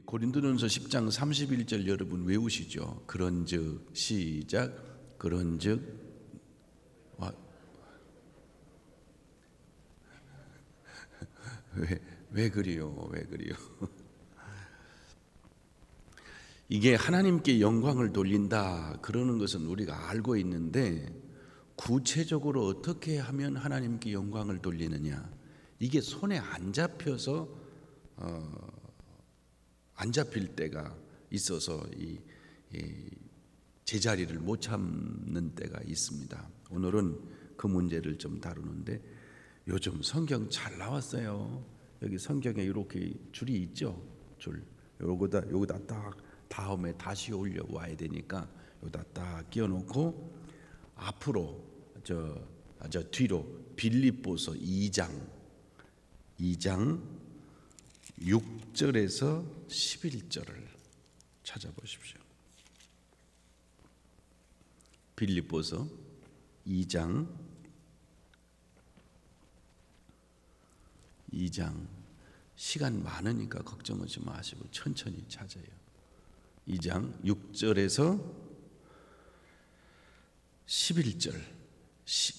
고린도전서 10장 31절 여러분 외우시죠? 그런즉 시작. 그런즉 왜 그래요? 왜 그래요? 이게 하나님께 영광을 돌린다 그러는 것은 우리가 알고 있는데, 구체적으로 어떻게 하면 하나님께 영광을 돌리느냐, 이게 손에 안 잡혀서 안 잡힐 때가 있어서 이 제자리를 못 잡는 때가 있습니다. 오늘은 그 문제를 좀 다루는데, 요즘 성경 잘 나왔어요. 여기 성경에 이렇게 줄이 있죠. 줄 여기다 딱 다음에 다시 올려와야 되니까 여기다 딱 끼워놓고 앞으로 저 뒤로 빌립보서 2장 6절에서 11절을 찾아보십시오. 빌립보서 2장 시간 많으니까 걱정하지 마시고 천천히 찾아요. 2장 6절에서 11절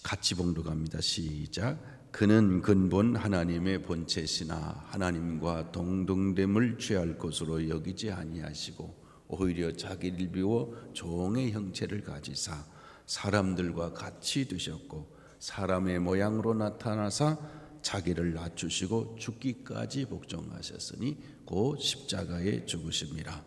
같이 봉독합니다. 시작. 그는 근본 하나님의 본체시나 하나님과 동등됨을 취할 것으로 여기지 아니하시고 오히려 자기를 비워 종의 형체를 가지사 사람들과 같이 되셨고 사람의 모양으로 나타나사 자기를 낮추시고 죽기까지 복종하셨으니 곧 십자가에 죽으심이라.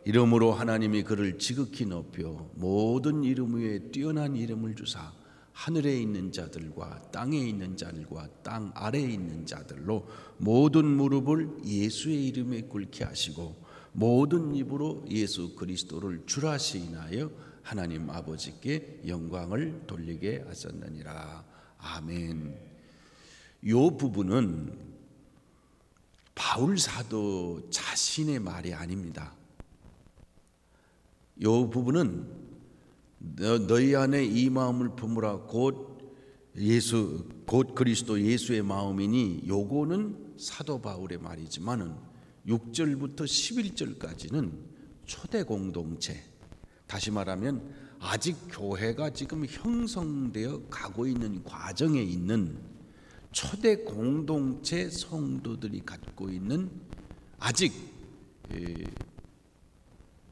이러므로 하나님이 그를 지극히 높여 모든 이름 위에 뛰어난 이름을 주사 하늘에 있는 자들과 땅에 있는 자들과 땅 아래에 있는 자들로 모든 무릎을 예수의 이름에 꿇게 하시고 모든 입으로 예수 그리스도를 주라 시인하여 하나님 아버지께 영광을 돌리게 하셨느니라. 아멘. 이 부분은 바울 사도 자신의 말이 아닙니다. 이 부분은 너희 안에 이 마음을 품으라 곧 그리스도 예수의 마음이니, 요거는 사도 바울의 말이지만은 6절부터 11절까지는 초대 공동체, 다시 말하면 아직 교회가 지금 형성되어 가고 있는 과정에 있는 초대 공동체 성도들이 갖고 있는 아직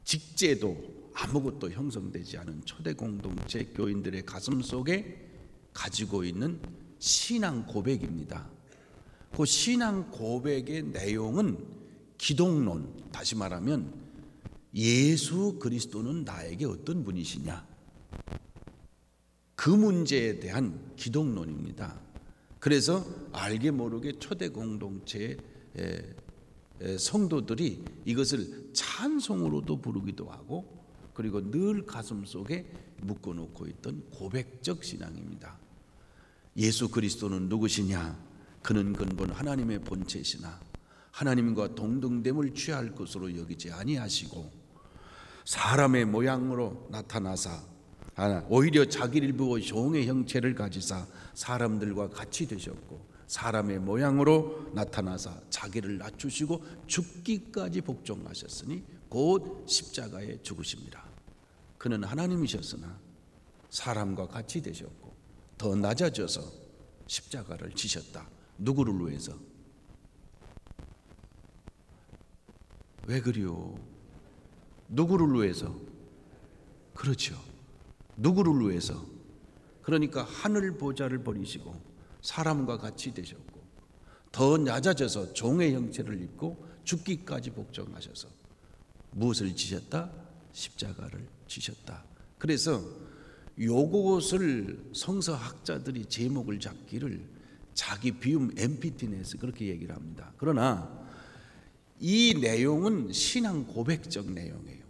직제도 아무것도 형성되지 않은 초대 공동체 교인들의 가슴 속에 가지고 있는 신앙 고백입니다. 그 신앙 고백의 내용은 기독론, 다시 말하면 예수 그리스도는 나에게 어떤 분이시냐, 그 문제에 대한 기독론입니다. 그래서 알게 모르게 초대 공동체의 성도들이 이것을 찬송으로도 부르기도 하고, 그리고 늘 가슴속에 묶어놓고 있던 고백적 신앙입니다. 예수 그리스도는 누구시냐? 그는 근본 하나님의 본체시나 하나님과 동등됨을 취할 것으로 여기지 아니하시고 사람의 모양으로 나타나사 오히려 자기를 비워 종의 형체를 가지사 사람들과 같이 되셨고 사람의 모양으로 나타나사 자기를 낮추시고 죽기까지 복종하셨으니 곧 십자가에 죽으십니다. 그는 하나님이셨으나 사람과 같이 되셨고 더 낮아져서 십자가를 지셨다. 누구를 위해서? 왜 그래요? 누구를 위해서? 그렇죠. 누구를 위해서? 그러니까 하늘 보좌를 버리시고 사람과 같이 되셨고 더 낮아져서 종의 형체를 입고 죽기까지 복종하셔서 무엇을 지셨다? 십자가를 지셨다. 그래서 요것을 성서학자들이 제목을 잡기를 자기 비움 엠피티네스 그렇게 얘기를 합니다. 그러나 이 내용은 신앙 고백적 내용이에요.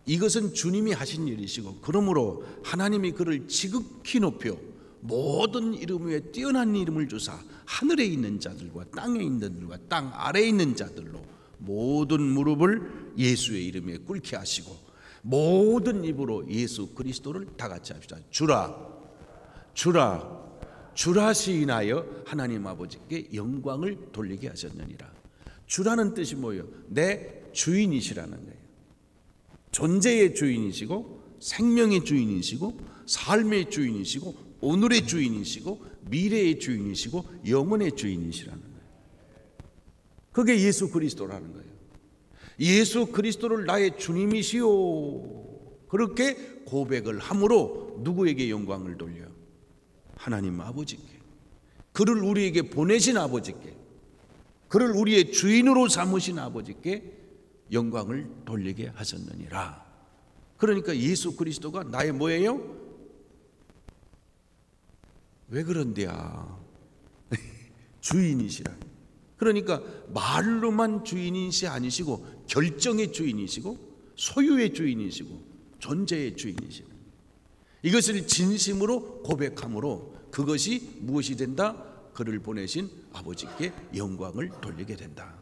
이것은 주님이 하신 일이시고, 그러므로 하나님이 그를 지극히 높여 모든 이름 위에 뛰어난 이름을 주사 하늘에 있는 자들과 땅에 있는 자들과 땅 아래에 있는 자들로 모든 무릎을 예수의 이름에 꿇게 하시고 모든 입으로 예수 그리스도를 다 같이 합시다. 주라 시인하여 하나님 아버지께 영광을 돌리게 하셨느니라. 주라는 뜻이 뭐예요? 내 주인이시라는 거예요. 존재의 주인이시고 생명의 주인이시고 삶의 주인이시고 오늘의 주인이시고 미래의 주인이시고 영원의 주인이시라는 거예요. 그게 예수 그리스도라는 거예요. 예수 그리스도를 나의 주님이시오, 그렇게 고백을 함으로 누구에게 영광을 돌려요? 하나님 아버지께. 그를 우리에게 보내신 아버지께, 그를 우리의 주인으로 삼으신 아버지께 영광을 돌리게 하셨느니라. 그러니까 예수 그리스도가 나의 뭐예요? 왜 그런데야? 주인이시라. 그러니까 말로만 주인이시 아니시고 결정의 주인이시고 소유의 주인이시고 존재의 주인이시는, 이것을 진심으로 고백함으로 그것이 무엇이 된다? 그를 보내신 아버지께 영광을 돌리게 된다.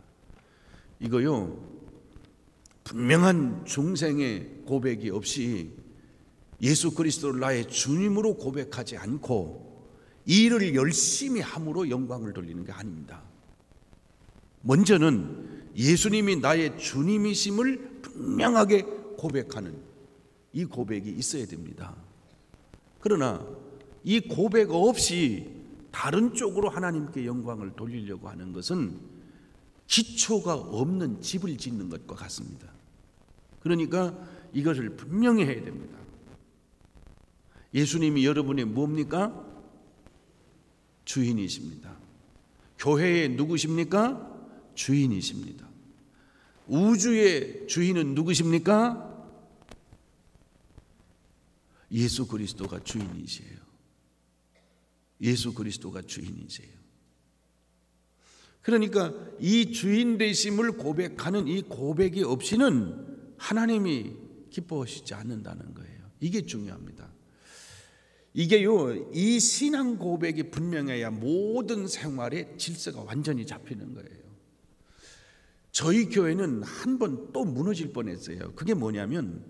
이거요, 분명한 중생의 고백이 없이 예수 그리스도를 나의 주님으로 고백하지 않고 이 일을 열심히 함으로 영광을 돌리는 게 아닙니다. 먼저는 예수님이 나의 주님이심을 분명하게 고백하는 이 고백이 있어야 됩니다. 그러나 이 고백 없이 다른 쪽으로 하나님께 영광을 돌리려고 하는 것은 기초가 없는 집을 짓는 것과 같습니다. 그러니까 이것을 분명히 해야 됩니다. 예수님이 여러분의 뭡니까? 주인이십니다. 교회의 누구십니까? 주인이십니다. 우주의 주인은 누구십니까? 예수 그리스도가 주인이세요. 예수 그리스도가 주인이세요. 그러니까 이 주인 되심을 고백하는 이 고백이 없이는 하나님이 기뻐하시지 않는다는 거예요. 이게 중요합니다. 이게요, 이 신앙 고백이 분명해야 모든 생활의 질서가 완전히 잡히는 거예요. 저희 교회는 한 번 또 무너질 뻔했어요. 그게 뭐냐면,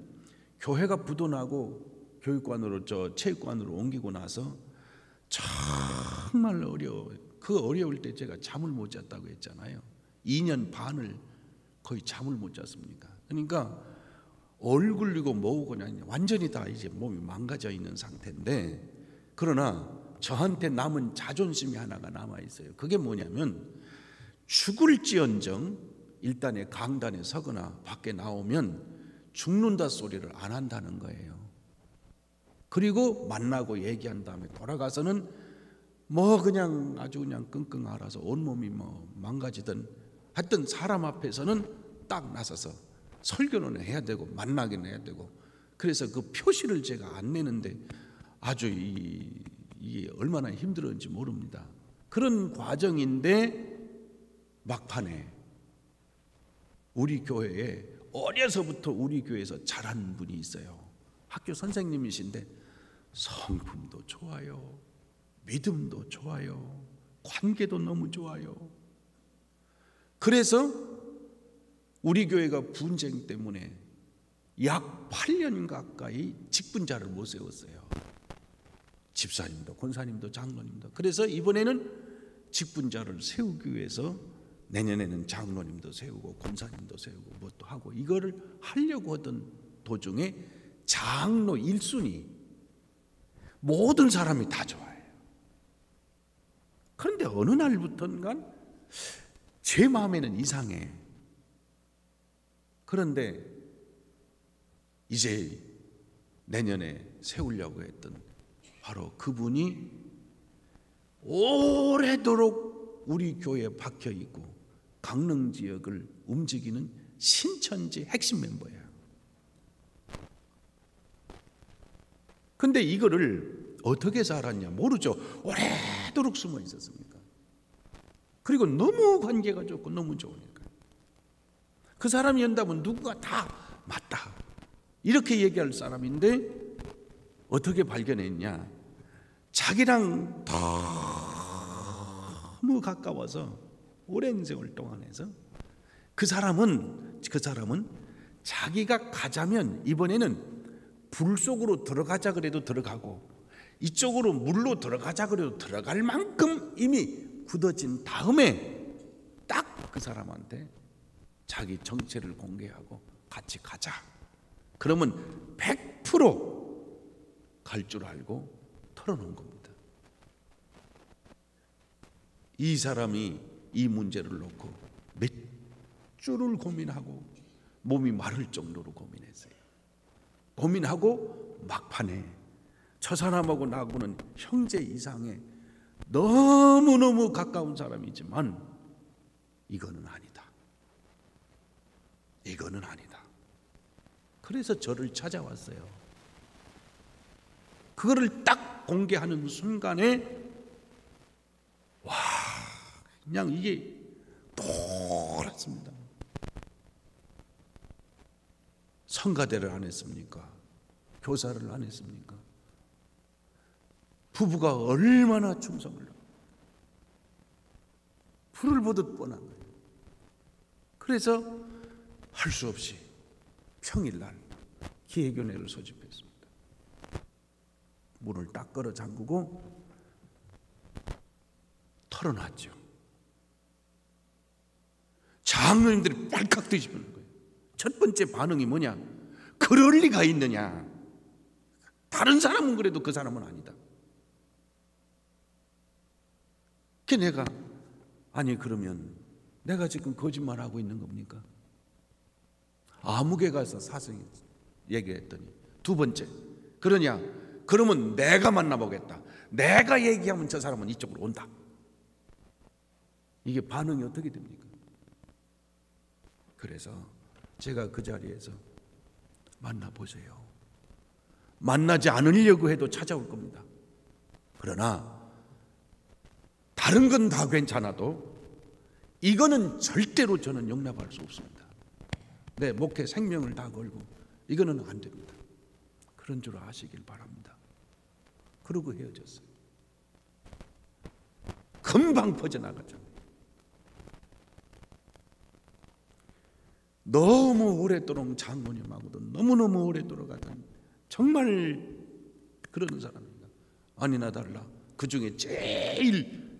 교회가 부도나고 교육관으로 체육관으로 옮기고 나서 정말 어려워요. 그 어려울 때 제가 잠을 못 잤다고 했잖아요. 2년 반을 거의 잠을 못 잤습니까? 그러니까 얼굴이고 뭐고 그냥 완전히 다 이제 몸이 망가져 있는 상태인데, 그러나 저한테 남은 자존심이 하나가 남아 있어요. 그게 뭐냐면, 죽을지언정 일단의 강단에 서거나 밖에 나오면 죽는다 소리를 안 한다는 거예요. 그리고 만나고 얘기한 다음에 돌아가서는 뭐 그냥 아주 그냥 끙끙 앓아서 온몸이 뭐 망가지든 하여튼 사람 앞에서는 딱 나서서 설교는 해야 되고 만나긴 해야 되고, 그래서 그 표시를 제가 안 내는데 아주 이게 얼마나 힘들었는지 모릅니다. 그런 과정인데 막판에 우리 교회에 어려서부터 우리 교회에서 자란 분이 있어요. 학교 선생님이신데 성품도 좋아요, 믿음도 좋아요, 관계도 너무 좋아요. 그래서 우리 교회가 분쟁 때문에 약 8년 가까이 직분자를 못 세웠어요. 집사님도 권사님도 장로님도. 그래서 이번에는 직분자를 세우기 위해서 내년에는 장로님도 세우고 권사님도 세우고 뭣도 하고 이거를 하려고 하던 도중에 장로 1순위 모든 사람이 다 좋아해요. 그런데 어느 날부터인가 제 마음에는 이상해. 그런데 이제 내년에 세우려고 했던 바로 그분이 오래도록 우리 교회에 박혀 있고 강릉 지역을 움직이는 신천지 핵심 멤버예요. 근데 이거를 어떻게 해서 알았냐? 모르죠. 오래도록 숨어 있었습니까? 그리고 너무 관계가 좋고 너무 좋으니까. 그 사람이 한다면 누구가 다 맞다 이렇게 얘기할 사람인데 어떻게 발견했냐? 자기랑 너무 가까워서 오랜 세월 동안 해서 그 사람은 자기가 가자면 이번에는 불 속으로 들어가자 그래도 들어가고 이쪽으로 물로 들어가자 그래도 들어갈 만큼 이미 굳어진 다음에 딱 그 사람한테 자기 정체를 공개하고 같이 가자. 그러면 100% 갈 줄 알고 털어놓은 겁니다. 이 사람이 이 문제를 놓고 몇 주를 고민하고 몸이 마를 정도로 고민했어요. 고민하고 막판에 저 사람하고 나하고는 형제 이상의 너무너무 가까운 사람이지만 이거는 아니다. 이거는 아니다. 그래서 저를 찾아왔어요. 그거를 딱 공개하는 순간에 와, 그냥 이게 돌았습니다. 성가대를 안 했습니까? 교사를 안 했습니까? 부부가 얼마나 충성을 하고 불을 보듯 뻔한 거예요. 그래서 할 수 없이 평일날 기회교회를 소집했습니다. 문을 딱 걸어 잠그고 털어놨죠. 장로님들이 빨칵 뒤집는 거예요. 첫 번째 반응이 뭐냐? 그럴 리가 있느냐? 다른 사람은 그래도 그 사람은 아니다. 그 내가 아니 그러면 내가 지금 거짓말하고 있는 겁니까? 아무개 가서 사성이 얘기했더니 두 번째 그러냐? 그러면 내가 만나보겠다. 내가 얘기하면 저 사람은 이쪽으로 온다. 이게 반응이 어떻게 됩니까? 그래서 제가 그 자리에서 만나보세요. 만나지 않으려고 해도 찾아올 겁니다. 그러나 다른 건 다 괜찮아도 이거는 절대로 저는 용납할 수 없습니다. 내 목회 생명을 다 걸고 이거는 안 됩니다. 그런 줄 아시길 바랍니다. 그러고 헤어졌어요. 금방 퍼져나갔잖아요. 너무 오랫도록 장모님하고도 너무너무 오랫도록 하던 정말 그런 사람입니다. 아니나 달라 그 중에 제일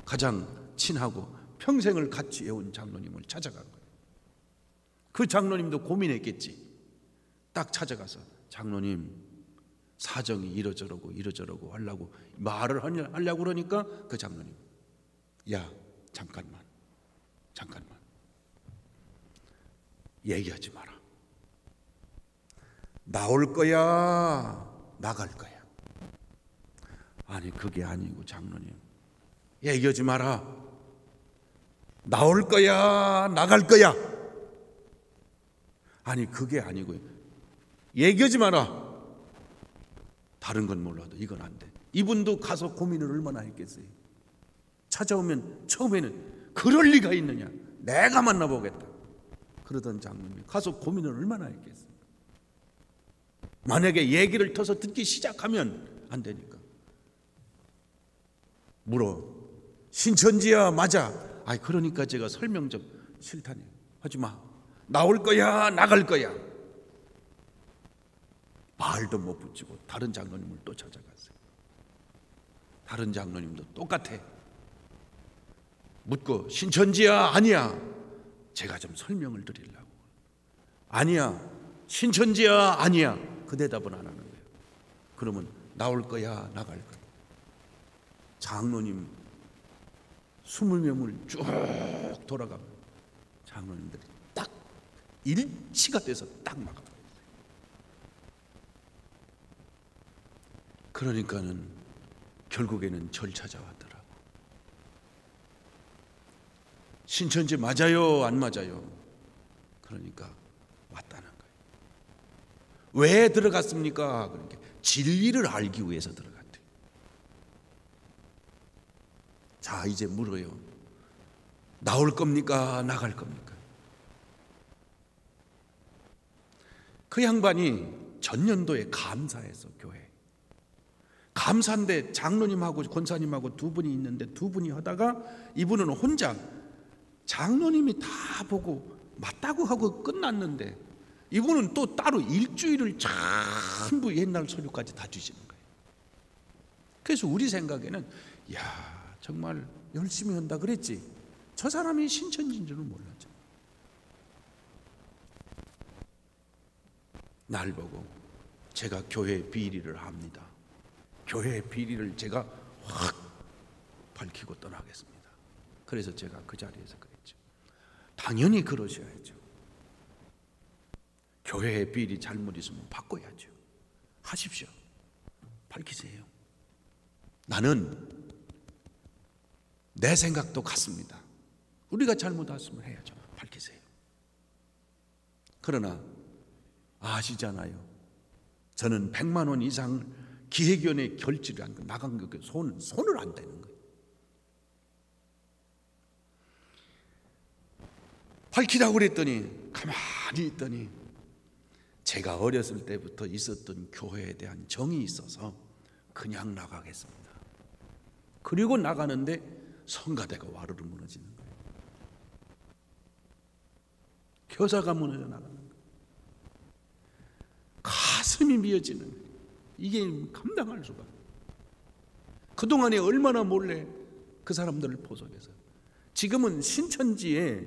가장 친하고 평생을 같이 해온 장로님을 찾아간 거예요. 그 장로님도 고민했겠지. 딱 찾아가서 장로님 사정이 이러저러고 이러저러고 하려고 말을 하려고 그러니까 그 장로님 야 잠깐만 얘기하지 마라. 나올 거야 나갈 거야. 아니 그게 아니고 장로님 얘기하지 마라. 나올 거야 나갈 거야. 아니 그게 아니고요. 얘기하지 마라. 다른 건 몰라도 이건 안 돼. 이분도 가서 고민을 얼마나 했겠어요. 찾아오면 처음에는 그럴 리가 있느냐. 내가 만나보겠다. 그러던 장로님이 가서 고민을 얼마나 했겠어요. 만약에 얘기를 터서 듣기 시작하면 안 되니까 물어. 신천지야 맞아. 아이 그러니까 제가 설명 좀 싫다니. 하지 마. 나올 거야 나갈 거야. 말도 못 붙이고 다른 장로님을 또 찾아갔어요. 다른 장로님도 똑같아. 묻고 신천지야 아니야. 제가 좀 설명을 드리려고. 아니야 신천지야 아니야. 그 대답은 안 하는 거예요. 그러면 나올 거야 나갈 거야. 장로님 20명을 쭉 돌아가면 장로님들이 딱 일치가 돼서 딱 막아버렸어요. 그러니까는 결국에는 절 찾아왔더라고. 신천지 맞아요 안 맞아요? 그러니까 왔다는 거예요. 왜 들어갔습니까? 그러니까 진리를 알기 위해서 들어갔대요. 자 이제 물어요. 나올 겁니까? 나갈 겁니까? 그 양반이 전년도에 감사해서 교회 감사인데 장로님하고 권사님하고 두 분이 있는데 두 분이 하다가 이분은 혼자 장로님이 다 보고 맞다고 하고 끝났는데 이분은 또 따로 일주일을 전부 옛날 서류까지 다 주시는 거예요. 그래서 우리 생각에는 야 정말 열심히 한다 그랬지. 저 사람이 신천지인 줄은 몰랐죠. 날 보고 제가 교회 비리를 합니다. 교회 비리를 제가 확 밝히고 떠나겠습니다. 그래서 제가 그 자리에서 그랬죠. 당연히 그러셔야죠. 교회의 비리 잘못 있으면 바꿔야죠. 하십시오. 밝히세요. 나는 내 생각도 같습니다. 우리가 잘못했으면 해야죠. 밝히세요. 그러나 아시잖아요. 저는 100만 원 이상 기획위원회 결제를 한 거 나간 거 손을 안 대는 거예요. 밝히라고 그랬더니 가만히 있더니 제가 어렸을 때부터 있었던 교회에 대한 정이 있어서 그냥 나가겠습니다. 그리고 나가는데 성가대가 와르르 무너지는 거예요. 교사가 무너져 나가는 거예요. 가슴이 미어지는 거예요. 이게 감당할 수가. 그동안에 얼마나 몰래 그 사람들을 포섭해서. 지금은 신천지에서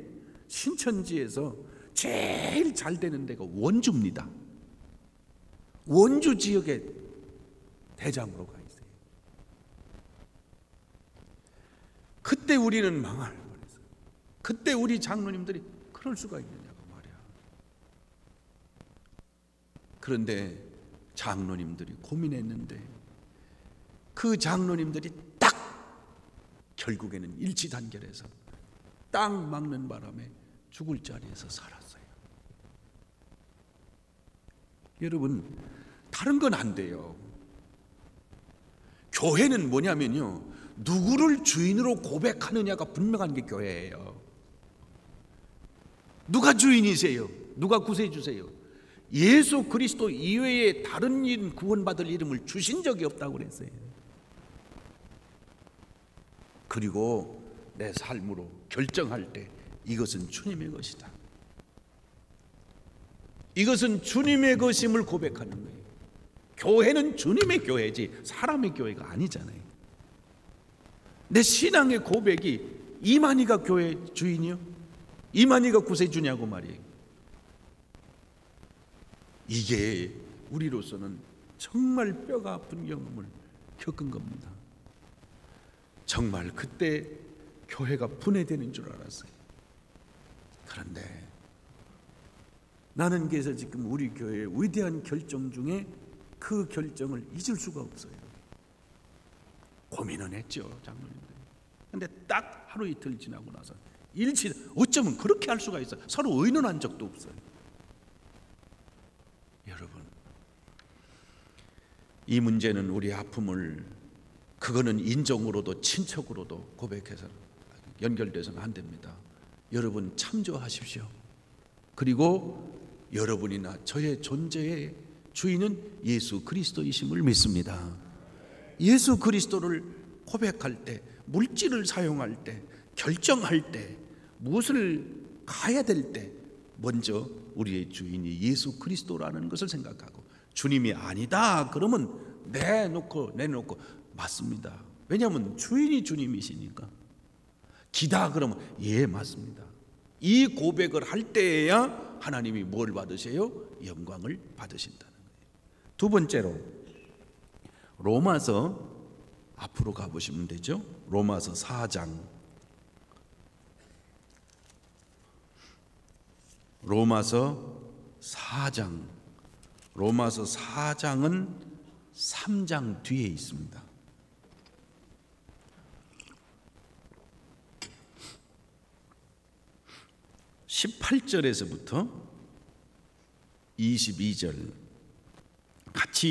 제일 잘 되는 데가 원주입니다. 원주 지역에 대장으로 가 있어요. 그때 우리는 망할 뻔했어요. 그때 우리 장로님들이 그럴 수가 있느냐고 말이야. 그런데 장로님들이 고민했는데 그 장로님들이 딱 결국에는 일치단결해서 딱 막는 바람에 죽을 자리에서 살았어요. 여러분, 다른 건 안 돼요. 교회는 뭐냐면요, 누구를 주인으로 고백하느냐가 분명한 게 교회예요. 누가 주인이세요? 누가 구세주세요? 예수 그리스도 이외에 다른 이름, 구원받을 이름을 주신 적이 없다고 그랬어요. 그리고 내 삶으로 결정할 때 이것은 주님의 것이다. 이것은 주님의 것임을 고백하는 거예요. 교회는 주님의 교회지 사람의 교회가 아니잖아요. 내 신앙의 고백이 이만희가 교회 주인이요? 이만희가 구세주냐고 말이에요. 이게 우리로서는 정말 뼈가 아픈 경험을 겪은 겁니다. 정말 그때 교회가 분해되는 줄 알았어요. 그런데 나는 그래서 지금 우리 교회의 위대한 결정 중에 그 결정을 잊을 수가 없어요. 고민은 했죠, 장로님들. 근데 딱 하루 이틀 지나고 나서 어쩌면 그렇게 할 수가 있어요. 서로 의논한 적도 없어요. 여러분, 이 문제는 우리의 아픔을, 그거는 인정으로도 친척으로도 고백해서 연결돼서는 안 됩니다. 여러분 참조하십시오. 그리고 여러분이나 저의 존재의 주인은 예수 그리스도이심을 믿습니다. 예수 그리스도를 고백할 때, 물질을 사용할 때, 결정할 때, 무엇을 가야 될 때 먼저 우리의 주인이 예수 그리스도라는 것을 생각하고, 주님이 아니다 그러면 내놓고 맞습니다. 왜냐하면 주인이 주님이시니까. 기다 그러면 예 맞습니다. 이 고백을 할 때에야 하나님이 뭘 받으세요? 영광을 받으신다는 거예요. 두 번째로 로마서 앞으로 가보시면 되죠. 로마서 4장. 로마서 4장은 3장 뒤에 있습니다. 18절에서부터 22절 같이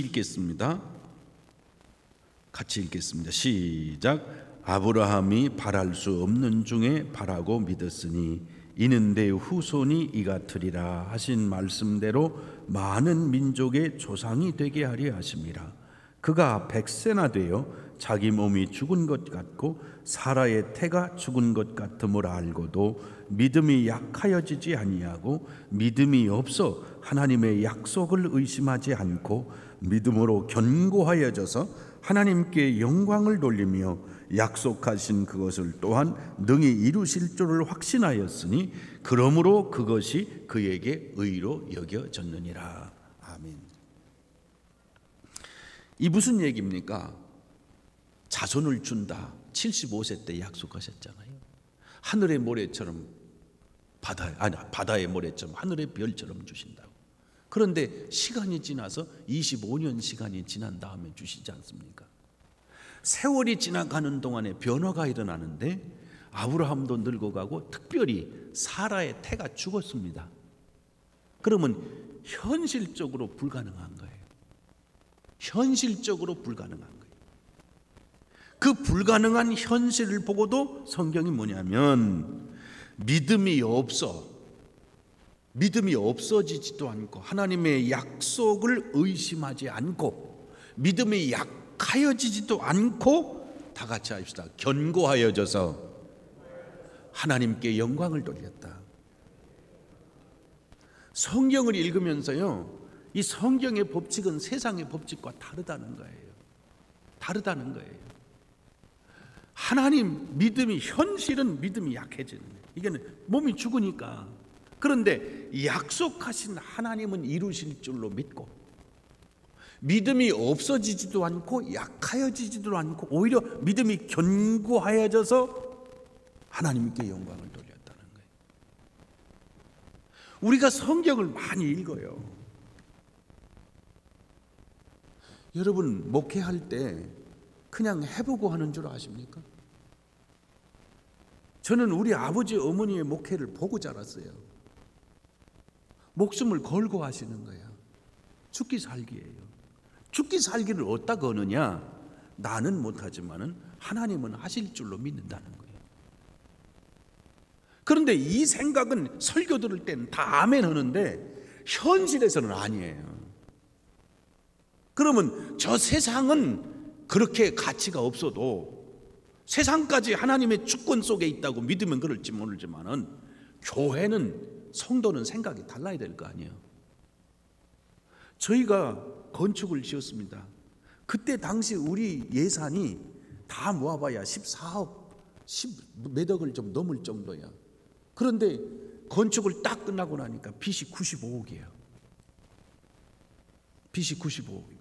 읽겠습니다. 시작. 아브라함이 바랄 수 없는 중에 바라고 믿었으니 이는 내 후손이 이 같으리라 하신 말씀대로 많은 민족의 조상이 되게 하려 하심이라. 그가 100세나 되어 자기 몸이 죽은 것 같고 사라의 태가 죽은 것 같음을 알고도 믿음이 약하여지지 아니하고 믿음이 없어 하나님의 약속을 의심하지 않고 믿음으로 견고하여져서 하나님께 영광을 돌리며 약속하신 그것을 또한 능히 이루실 줄을 확신하였으니 그러므로 그것이 그에게 의로 여겨졌느니라. 아멘. 이 무슨 얘기입니까? 자손을 준다. 75세 때 약속하셨잖아요. 하늘의 모래처럼 바다의 모래처럼 하늘의 별처럼 주신다고. 그런데 시간이 지나서 25년 시간이 지난 다음에 주시지 않습니까? 세월이 지나가는 동안에 변화가 일어나는데 아브라함도 늙어가고 특별히 사라의 태가 죽었습니다. 그러면 현실적으로 불가능한 거예요. 현실적으로 불가능한 거예요. 그 불가능한 현실을 보고도 성경이 뭐냐면 믿음이 없어지지도 않고 하나님의 약속을 의심하지 않고 믿음이 약하여지지도 않고 다 같이 합시다. 견고하여져서 하나님께 영광을 돌렸다. 성경을 읽으면서요, 이 성경의 법칙은 세상의 법칙과 다르다는 거예요. 다르다는 거예요. 하나님 믿음이, 현실은 믿음이 약해지는 거예요. 이게는 몸이 죽으니까. 그런데 약속하신 하나님은 이루실 줄로 믿고 믿음이 없어지지도 않고 약하여지지도 않고 오히려 믿음이 견고하여져서 하나님께 영광을 돌렸다는 거예요. 우리가 성경을 많이 읽어요. 여러분 목회할 때 그냥 해보고 하는 줄 아십니까? 저는 우리 아버지 어머니의 목회를 보고 자랐어요. 목숨을 걸고 하시는 거야. 죽기 살기예요. 죽기 살기를 어디다 거느냐? 나는 못하지만은 하나님은 하실 줄로 믿는다는 거예요. 그런데 이 생각은 설교 들을 땐 다 아멘 하는데 현실에서는 아니에요. 그러면 저 세상은 그렇게 가치가 없어도 세상까지 하나님의 주권 속에 있다고 믿으면 그럴지 모르지만은 교회는, 성도는 생각이 달라야 될 거 아니에요. 저희가 건축을 지었습니다. 그때 당시 우리 예산이 다 모아봐야 14억, 10몇 억을 좀 넘을 정도야. 그런데 건축을 딱 끝나고 나니까 빚이 95억이에요. 빚이 95억입니다.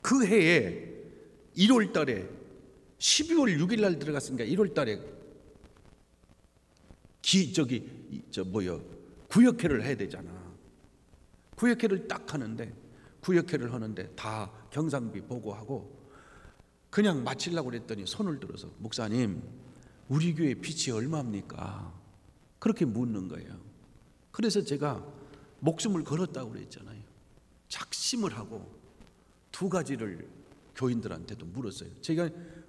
그 해에 1월 달에 12월 6일 날 들어갔으니까 1월 달에 구역회를 해야 되잖아. 구역회를 딱 하는데, 구역회를 하는데 다 경상비 보고하고 그냥 마치려고 그랬더니 손을 들어서 목사님 우리 교회 빚이 얼마입니까? 그렇게 묻는 거예요. 그래서 제가 목숨을 걸었다고 그랬잖아요. 작심을 하고 두 가지를 교인들한테도 물었어요.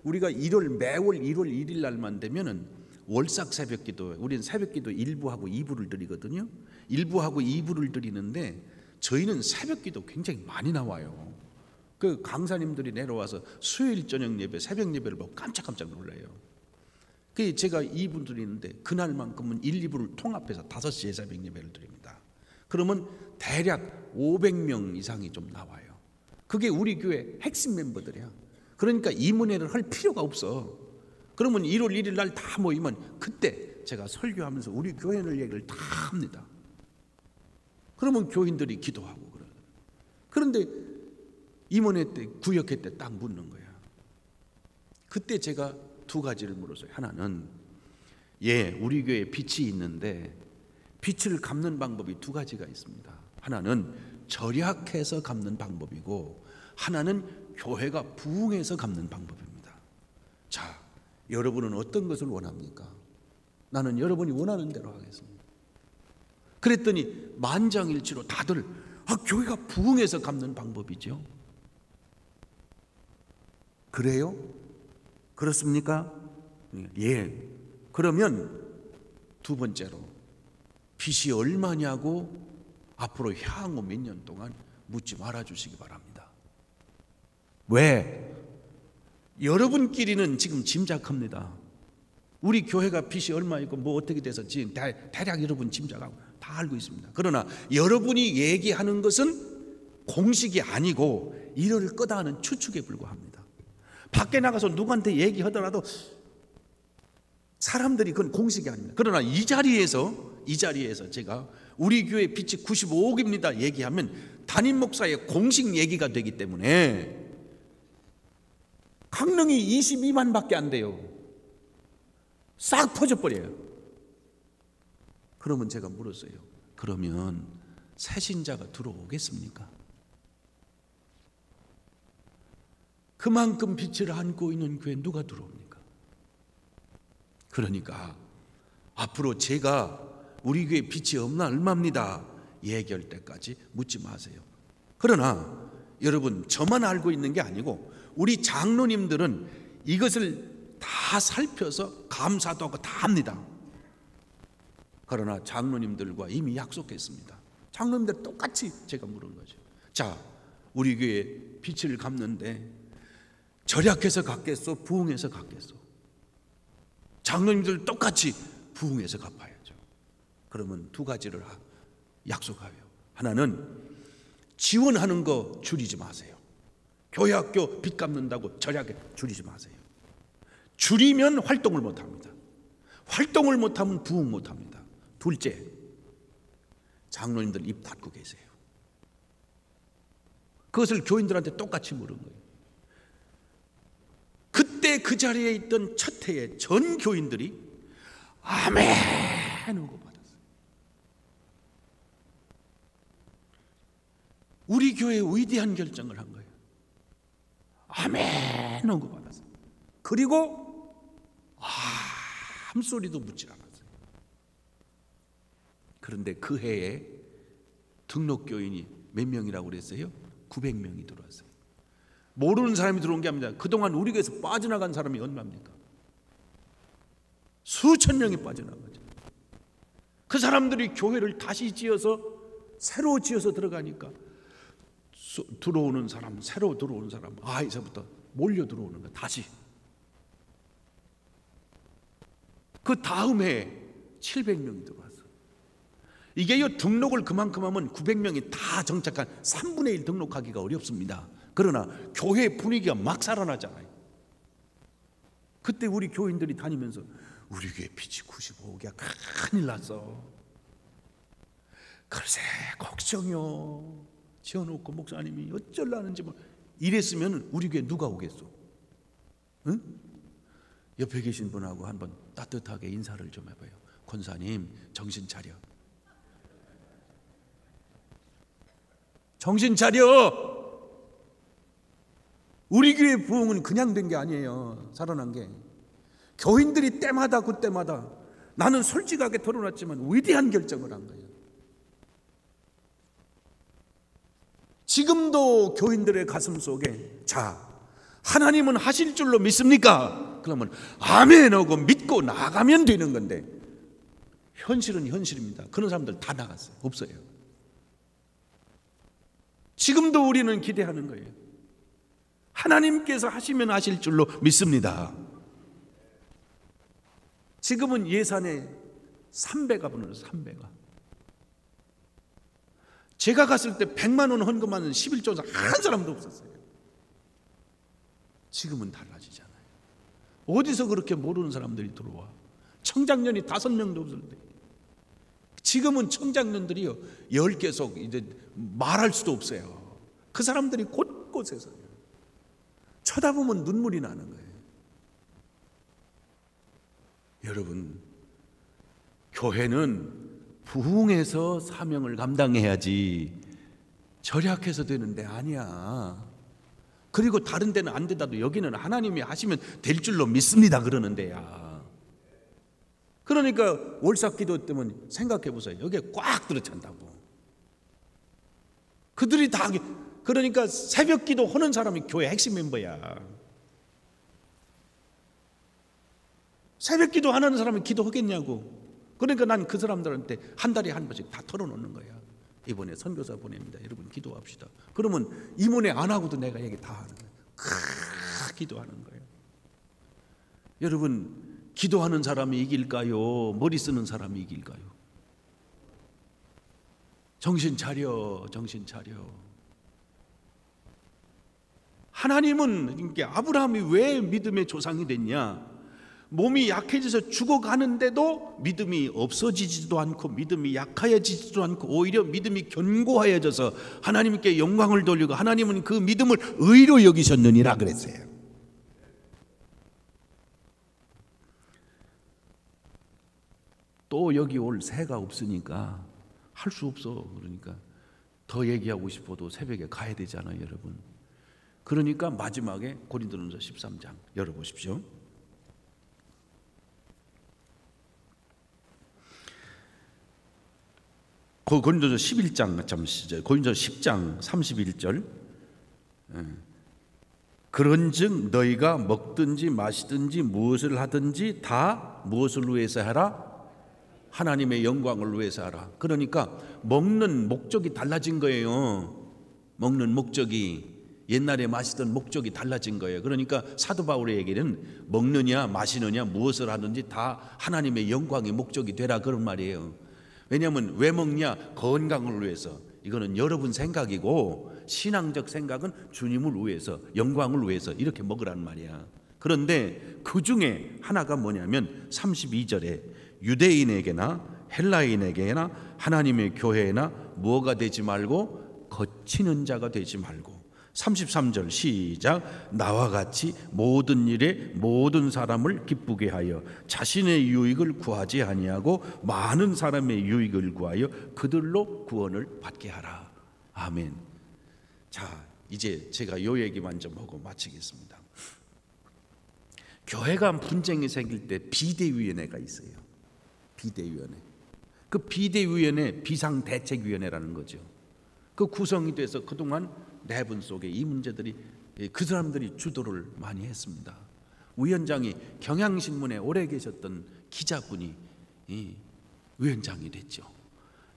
우리가 매월 1월 1일 날만 되면은 월삭 새벽기도, 우리는 새벽기도 1부하고 2부를 드리거든요. 1부하고 2부를 드리는데 저희는 새벽기도 굉장히 많이 나와요. 그 강사님들이 내려와서 수요일 저녁 예배, 새벽 예배를 보고 깜짝깜짝 놀라요. 그 제가 2부 드리는데 그날만큼은 1, 2부를 통합해서 5시에 새벽 예배를 드립니다. 그러면 대략 500명 이상이 좀 나와요. 그게 우리 교회 핵심 멤버들이야. 그러니까 이문회를 할 필요가 없어. 그러면 1월 1일 날 다 모이면 그때 제가 설교하면서 우리 교회를 얘기를 다 합니다. 그러면 교인들이 기도하고 그래요. 그런데 이문회 때, 구역회 때 딱 묻는 거야. 그때 제가 두 가지를 물었어요. 하나는 우리 교회에 빚이 있는데 빚을 갚는 방법이 두 가지가 있습니다. 하나는 절약해서 갚는 방법이고 하나는 교회가 부흥해서 갚는 방법입니다. 자, 여러분은 어떤 것을 원합니까? 나는 여러분이 원하는 대로 하겠습니다. 그랬더니 만장일치로 다들 교회가 부흥해서 갚는 방법이죠. 그래요? 그렇습니까? 예. 그러면 두 번째로 빚이 얼마냐고 앞으로 향후 몇 년 동안 묻지 말아 주시기 바랍니다. 왜? 여러분끼리는 지금 짐작합니다. 우리 교회가 빚이 얼마이고 뭐 어떻게 돼서 지금 대략 여러분 짐작하고 다 알고 있습니다. 그러나 여러분이 얘기하는 것은 공식이 아니고 이럴 거다 하는 추측에 불과합니다. 밖에 나가서 누구한테 얘기하더라도 사람들이 그건 공식이 아닙니다. 그러나 이 자리에서 제가 우리 교회 빛이 95억입니다 얘기하면 담임 목사의 공식 얘기가 되기 때문에 강릉이 22만밖에 안 돼요. 싹 퍼져버려요. 그러면 제가 물었어요. 그러면 새 신자가 들어오겠습니까? 그만큼 빛을 안고 있는 교회에 누가 들어옵니까? 그러니까 앞으로 제가 우리 교회 빛이 얼마입니다 얘기할 때까지 묻지 마세요. 그러나 여러분, 저만 알고 있는 게 아니고 우리 장로님들은 이것을 다 살펴서 감사도 하고 다 합니다. 그러나 장로님들과 이미 약속했습니다. 장로님들 똑같이 제가 물은 거죠. 자, 우리 교회 빛을 갚는데 절약해서 갚겠소, 부흥해서 갚겠소? 장로님들 똑같이 부흥해서 갚아야죠. 그러면 두 가지를 약속해요. 하나는 지원하는 거 줄이지 마세요. 교회 학교 빚 갚는다고 절약에 줄이지 마세요. 줄이면 활동을 못합니다. 활동을 못하면 부흥 못합니다. 둘째, 장로님들 입 닫고 계세요. 그것을 교인들한테 똑같이 물은 거예요. 그때 그 자리에 있던 첫 해에 전 교인들이 아멘 하고 받았어요. 우리 교회에 위대한 결정을 한 거예요. 아멘 하고 받았어요. 그리고 아무 소리도 묻지 않았어요. 그런데 그 해에 등록 교인이 몇 명이라고 그랬어요? 900명이 들어왔어요. 모르는 사람이 들어온 게 아닙니다. 그동안 우리 교회에서 빠져나간 사람이 얼마입니까? 수천 명이 빠져나가죠. 그 사람들이 교회를 다시 지어서 새로 지어서 들어가니까 들어오는 사람, 새로 들어오는 사람, 이제부터 몰려 들어오는 거야. 다시. 그 다음 해에 700명이 들어왔어. 이게요, 등록을 그만큼 하면 900명이 다 정착한 3분의 1 등록하기가 어렵습니다. 그러나 교회 분위기가 막 살아나잖아요. 그때 우리 교인들이 다니면서 우리 교회 빛이 95억이야, 큰일 났어. 글쎄 걱정이요. 지어놓고 목사님이 어쩌려는지 이랬으면 우리 교회 누가 오겠어? 응? 옆에 계신 분하고 한번 따뜻하게 인사를 좀 해봐요. 권사님, 정신 차려. 정신 차려. 우리 교회 부흥은 그냥 된 게 아니에요. 살아난 게. 교인들이 때마다 그때마다 나는 솔직하게 털어놨지만 위대한 결정을 한 거예요. 지금도 교인들의 가슴 속에 자, 하나님은 하실 줄로 믿습니까? 그러면 아멘 하고 믿고 나가면 되는 건데 현실은 현실입니다. 그런 사람들 다 나갔어요. 없어요. 지금도 우리는 기대하는 거예요. 하나님께서 하시면 하실 줄로 믿습니다. 지금은 예산에 3배가 부르는 3배가. 제가 갔을 때 100만 원 헌금하는 11조사 한 사람도 없었어요. 지금은 달라지잖아요. 어디서 그렇게 모르는 사람들이 들어와? 청장년이 5명도 없을 때. 지금은 청장년들이요 10계속 이제 말할 수도 없어요. 그 사람들이 곳곳에서요. 쳐다보면 눈물이 나는 거예요. 여러분, 교회는 부흥해서 사명을 감당해야지 절약해서 되는데 아니야. 그리고 다른 데는 안 되다도 여기는 하나님이 하시면 될 줄로 믿습니다 그러는 데야. 그러니까 월삭기도 때문에 생각해 보세요. 여기에 꽉 들어찬다고. 그들이 다, 그러니까 새벽기도 하는 사람이 교회 핵심 멤버야. 새벽기도 안 하는 사람이 기도하겠냐고. 그러니까 난 그 사람들한테 한 달에 한 번씩 다 털어놓는 거야. 이번에 선교사 보냅니다. 여러분 기도합시다. 그러면 이모네 안 하고도 내가 얘기 다 하는 거예요. 기도하는 거예요. 여러분, 기도하는 사람이 이길까요? 머리 쓰는 사람이 이길까요? 정신 차려, 정신 차려. 하나님은 이게 아브라함이 왜 믿음의 조상이 됐냐? 몸이 약해져서 죽어가는데도 믿음이 없어지지도 않고 믿음이 약해지지도 않고 오히려 믿음이 견고하여져서 하나님께 영광을 돌리고 하나님은 그 믿음을 의로 여기셨느니라 그랬어요. 또 여기 올 새가 없으니까 할 수 없어. 그러니까 더 얘기하고 싶어도 새벽에 가야 되잖아요, 여러분. 그러니까 마지막에 고린도전서 13장 열어보십시오. 고린도전서 11장 고린도전서 10장 31절. 그런즉 너희가 먹든지 마시든지 무엇을 하든지 다 무엇을 위해서 하라? 하나님의 영광을 위해서 하라. 그러니까 먹는 목적이 달라진 거예요. 먹는 목적이 옛날에 마시던 목적이 달라진 거예요. 그러니까 사도 바울의 얘기는 먹느냐 마시느냐 무엇을 하든지 다 하나님의 영광의 목적이 되라 그런 말이에요. 왜냐하면 왜 먹냐? 건강을 위해서. 이거는 여러분 생각이고 신앙적 생각은 주님을 위해서 영광을 위해서 이렇게 먹으라는 말이야. 그런데 그 중에 하나가 뭐냐면 32절에 유대인에게나 헬라인에게나 하나님의 교회나 무엇가 되지 말고 거치는 자가 되지 말고 33절 시작. 나와 같이 모든 일에 모든 사람을 기쁘게 하여 자신의 유익을 구하지 아니하고 많은 사람의 유익을 구하여 그들로 구원을 받게 하라. 아멘. 자, 이제 제가 요 얘기만 좀 하고 마치겠습니다. 교회가 분쟁이 생길 때 비대위원회가 있어요. 비대위원회. 그 비대위원회 비상대책위원회라는 거죠. 그 구성이 돼서 그동안 내분 속에 이 문제들이 그 사람들이 주도를 많이 했습니다. 위원장이 경향신문에 오래 계셨던 기자분이 위원장이 됐죠.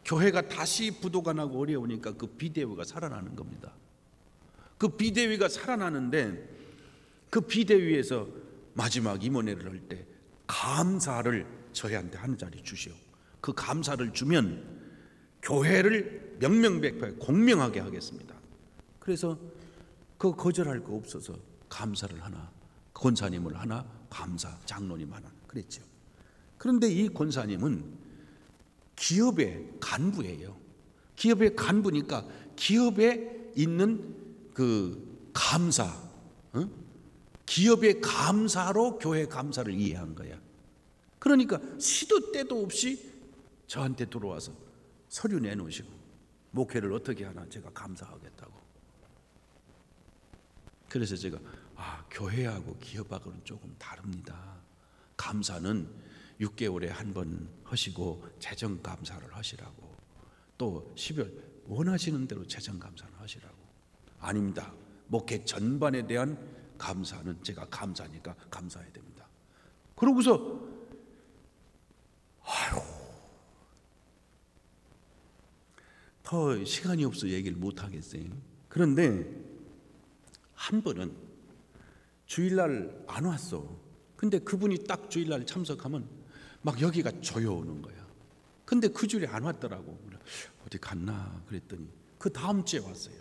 교회가 다시 부도가 나고 어려우니까 그 비대위가 살아나는 겁니다. 그 비대위가 살아나는데 그 비대위에서 마지막 임원회를 할 때 감사를 저희한테 한 자리 주시오. 그 감사를 주면 교회를 명명백백 공명하게 하겠습니다. 그래서 그 거절할 거 없어서 감사를 하나, 권사님을 하나, 감사 장로님 하나 그랬죠. 그런데 이 권사님은 기업의 간부예요. 기업의 간부니까 기업에 있는 그 감사, 기업의 감사로 교회 감사를 이해한 거야. 그러니까 시도 때도 없이 저한테 들어와서 서류 내놓으시고 목회를 어떻게 하나 제가 감사하겠다고. 그래서 제가 교회하고 기업하고는 조금 다릅니다. 감사는 6개월에 한 번 하시고 재정 감사를 하시라고, 또 12월 원하시는 대로 재정 감사를 하시라고. 아닙니다. 목회 전반에 대한 감사는 제가 감사니까 감사해야 됩니다. 그러고서 더 시간이 없어 얘기를 못 하겠어요. 그런데 한 번은 주일날 안 왔어. 근데 그분이 딱 주일날 참석하면 막 여기가 조여오는 거야. 근데 그 주일에 안 왔더라고. 어디 갔나 그랬더니 그 다음 주에 왔어요.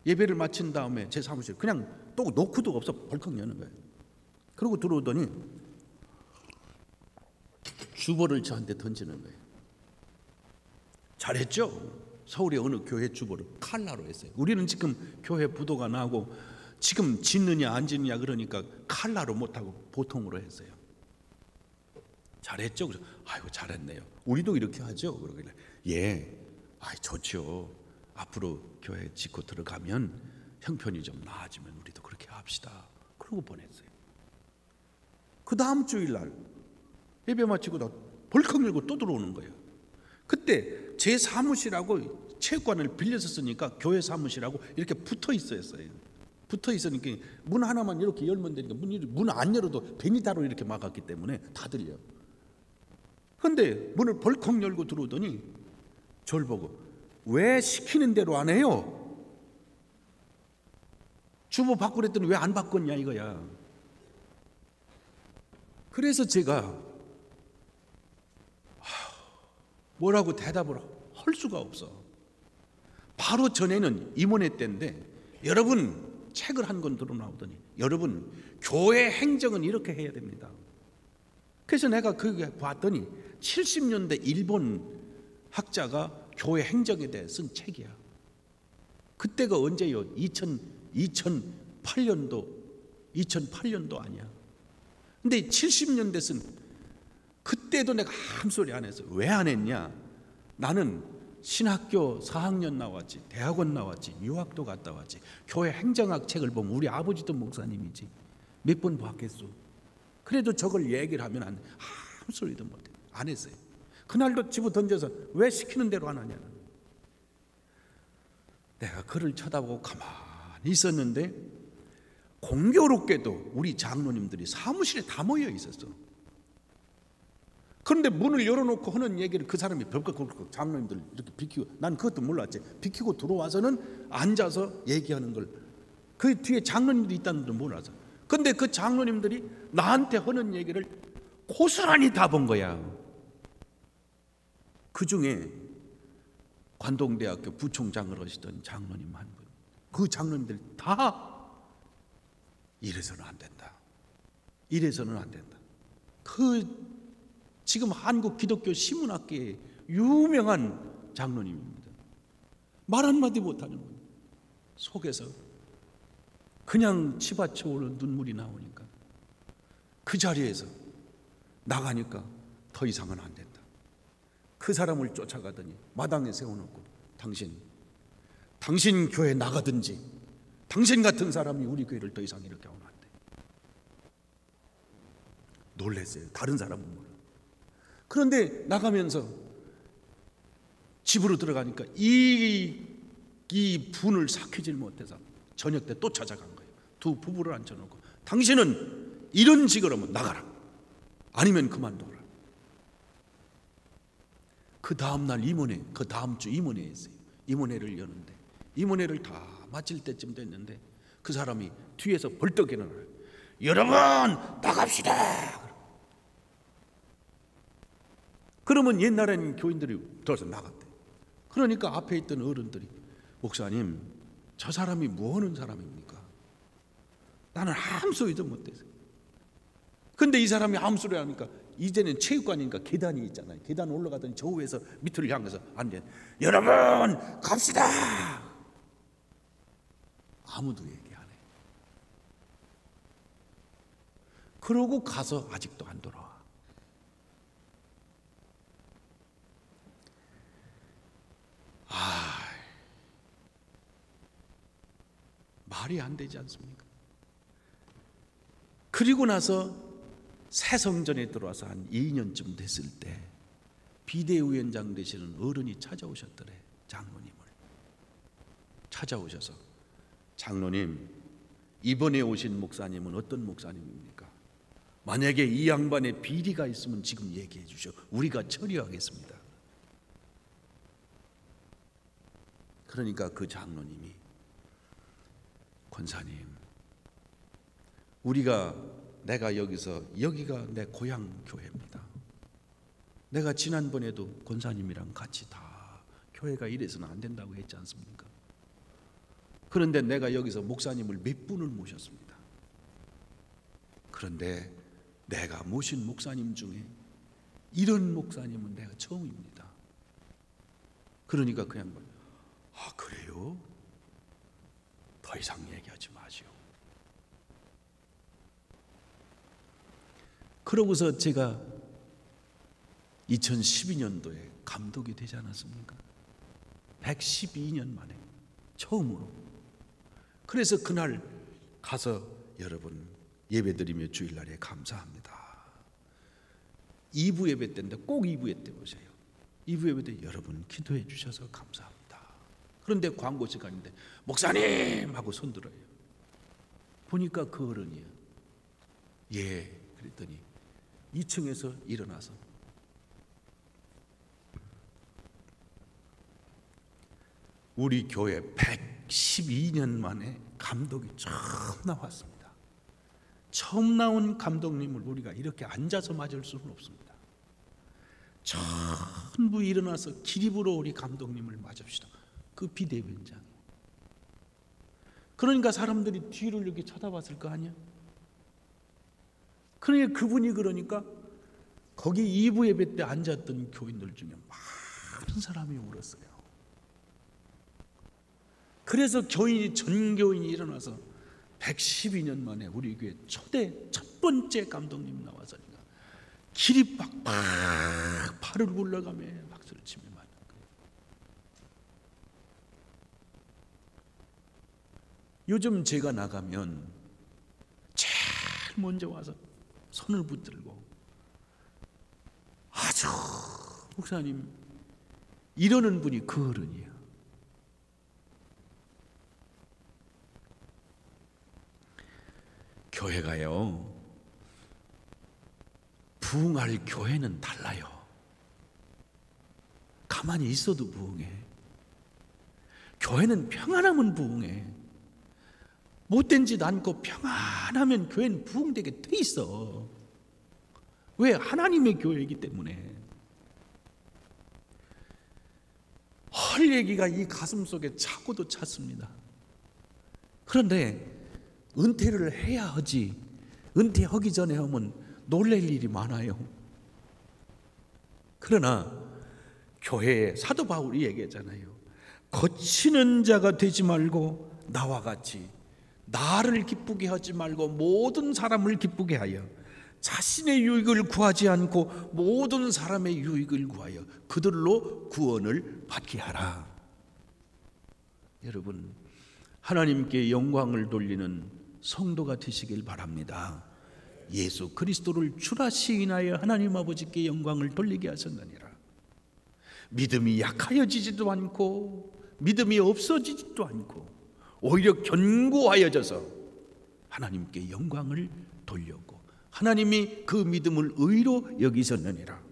예배를 마친 다음에 제 사무실 그냥 또 노크도 없어 벌컥 여는 거예요. 그러고 들어오더니 주보를 저한테 던지는 거예요. 잘했죠? 서울의 어느 교회 주보를 칼라로 했어요. 우리는 지금 교회 부도가 나고 지금 짓느냐 안 짓느냐 그러니까 칼라로 못하고 보통으로 했어요. 잘했죠? 그래서 아이고 잘했네요. 우리도 이렇게 하죠? 그러길래 예, 좋죠. 앞으로 교회 짓고 들어가면 형편이 좀 나아지면 우리도 그렇게 합시다. 그러고 보냈어요. 그 다음 주일날 예배 마치고 나 벌컥 열고 또 들어오는 거예요. 그때 제 사무실하고 체육관을 빌려서 쓰니까 교회 사무실하고 이렇게 붙어 있었어요. 붙어 있으니까 문 하나만 이렇게 열면 되니까 문 안 열어도 베니다로 이렇게 막았기 때문에 다 들려요. 그런데 문을 벌컥 열고 들어오더니 저를 보고 왜 시키는 대로 안 해요? 주보 바꾸랬더니 왜 안 바꿨냐 이거야. 그래서 제가 뭐라고 대답을 할 수가 없어. 바로 전에는 임원회 때인데 여러분 책을 한 권 들어 나오더니 여러분 교회 행정은 이렇게 해야 됩니다. 그래서 내가 그게 봤더니 70년대 일본 학자가 교회 행정에 대해 쓴 책이야. 그때가 언제요? 2008년도 아니야. 근데 70년대 쓴 그때도 내가 아무 소리 안 했어. 왜 안 했냐? 나는 신학교 4학년 나왔지, 대학원 나왔지, 유학도 갔다 왔지. 교회 행정학 책을 보면 우리 아버지도 목사님이지. 몇 번 봤겠소. 그래도 저걸 얘기를 하면 아무 소리도 못해. 안 했어요. 그날도 집어 던져서 왜 시키는 대로 안 하냐는. 내가 그를 쳐다보고 가만히 있었는데 공교롭게도 우리 장로님들이 사무실에 다 모여 있었어. 그런데 문을 열어놓고 하는 얘기를 그 사람이 벌컥벌컥 장로님들 이렇게 비키고, 난 그것도 몰랐지. 비키고 들어와서는 앉아서 얘기하는 걸, 그 뒤에 장로님들이 있다는 걸 몰라서. 근데 그 장로님들이 나한테 하는 얘기를 고스란히 다 본 거야. 그 중에 관동대학교 부총장을 하시던 장로님 한 분, 그 장로님들 다 이래서는 안 된다, 이래서는 안 된다. 그 지금 한국 기독교 신문학계의 유명한 장로님입니다. 말 한마디 못하는 분. 속에서 그냥 치받쳐 오는 눈물이 나오니까 그 자리에서 나가니까 더 이상은 안 된다. 그 사람을 쫓아가더니 마당에 세워놓고 당신 교회 나가든지, 당신 같은 사람이 우리 교회를 더 이상 이렇게 하면 안 돼. 놀랐어요. 다른 사람은 몰라. 그런데 나가면서 집으로 들어가니까 이 분을 삭히질 못해서 저녁 때 또 찾아간 거예요. 두 부부를 앉혀놓고 당신은 이런 식으로 하면 나가라, 아니면 그만둬라. 그 다음날 임원회, 그 다음 주 임원회에 있어요. 임원회를 여는데 임원회를 다 마칠 때쯤 됐는데 그 사람이 뒤에서 벌떡 일어나요. 여러분 나갑시다. 그러면 옛날에는 교인들이 들어서 나갔대. 그러니까 앞에 있던 어른들이, 목사님 저 사람이 뭐 하는 사람입니까? 나는 아무 소리도 못했어요. 근데 이 사람이 아무 소리 하니까, 이제는 체육관이니까 계단이 있잖아요. 계단 올라가더니 저 위에서 밑을 향해서 앉아, 여러분 갑시다. 아무도 얘기 안 해. 그러고 가서 아직도 안 돌아와. 말이 안 되지 않습니까? 그리고 나서 새 성전에 들어와서 한 2년쯤 됐을 때 비대위원장 되시는 어른이 찾아오셨더래. 장로님을 찾아오셔서, 장로님 이번에 오신 목사님은 어떤 목사님입니까? 만약에 이 양반의 비리가 있으면 지금 얘기해 주시오. 우리가 처리하겠습니다. 그러니까 그 장로님이, 권사님, 내가 여기가 내 고향 교회입니다. 내가 지난번에도 권사님이랑 같이 다 교회가 이래서는 안 된다고 했지 않습니까? 그런데 내가 여기서 목사님을 몇 분을 모셨습니다. 그런데 내가 모신 목사님 중에 이런 목사님은 내가 처음입니다. 그러니까 그 양반, 아 그래요? 더 이상 얘기하지 마시오. 그러고서 제가 2012년도에 감독이 되지 않았습니까? 112년 만에 처음으로. 그래서 그날 가서 여러분 예배드리며 주일날에 감사합니다. 2부 예배 때인데 꼭 2부 예배 때 오세요. 2부 예배 때 여러분 기도해 주셔서 감사합니다. 그런데 광고 시간인데 목사님 하고 손들어요. 보니까 그 어른이에요. 예, 그랬더니 2층에서 일어나서 우리 교회 112년 만에 감독이 처음 나왔습니다. 처음 나온 감독님을 우리가 이렇게 앉아서 맞을 수는 없습니다. 전부 일어나서 기립으로 우리 감독님을 맞읍시다. 그 비대위원장. 그러니까 사람들이 뒤를 이렇게 쳐다봤을 거 아니야. 그러니까 그분이 그러니까 거기 2부 예배 때 앉았던 교인들 중에 많은 사람이 울었어요. 그래서 전교인이 일어나서 112년 만에 우리 교회 초대 첫 번째 감독님 나와서 기립박박 팔을 굴러가며 박수를 치며 말하는 거예요. 요즘 제가 나가면 제일 먼저 와서 손을 붙들고 아주 목사님 이러는 분이 그 어른이에요. 교회가요, 부흥할 교회는 달라요. 가만히 있어도 부흥해. 교회는 평안하면 부흥해. 못된 짓 않고 평안하면 교회는 부흥되게 돼 있어. 왜? 하나님의 교회이기 때문에. 헐 얘기가 이 가슴 속에 차고도 찼습니다. 그런데 은퇴를 해야 하지, 은퇴하기 전에 하면 놀랄 일이 많아요. 그러나 교회에 사도 바울이 얘기했잖아요. 거치는 자가 되지 말고 나와 같이 나를 기쁘게 하지 말고 모든 사람을 기쁘게 하여 자신의 유익을 구하지 않고 모든 사람의 유익을 구하여 그들로 구원을 받게 하라. 여러분, 하나님께 영광을 돌리는 성도가 되시길 바랍니다. 예수 그리스도를 주라 시인하여 하나님 아버지께 영광을 돌리게 하셨느니라. 믿음이 약하여지지도 않고 믿음이 없어지지도 않고 오히려 견고하여져서 하나님께 영광을 돌렸고 하나님이 그 믿음을 의로 여기셨느니라.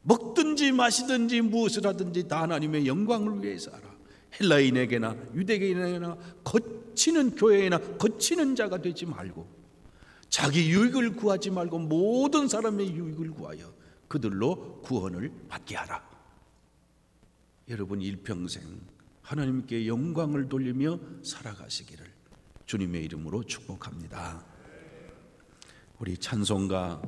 먹든지 마시든지 무엇을 하든지 다 하나님의 영광을 위해서 하라. 헬라인에게나 유대인에게나 거치는 교회에나 거치는 자가 되지 말고 자기 유익을 구하지 말고 모든 사람의 유익을 구하여 그들로 구원을 받게 하라. 여러분 일평생 하나님께 영광을 돌리며 살아가시기를 주님의 이름으로 축복합니다. 우리 찬송가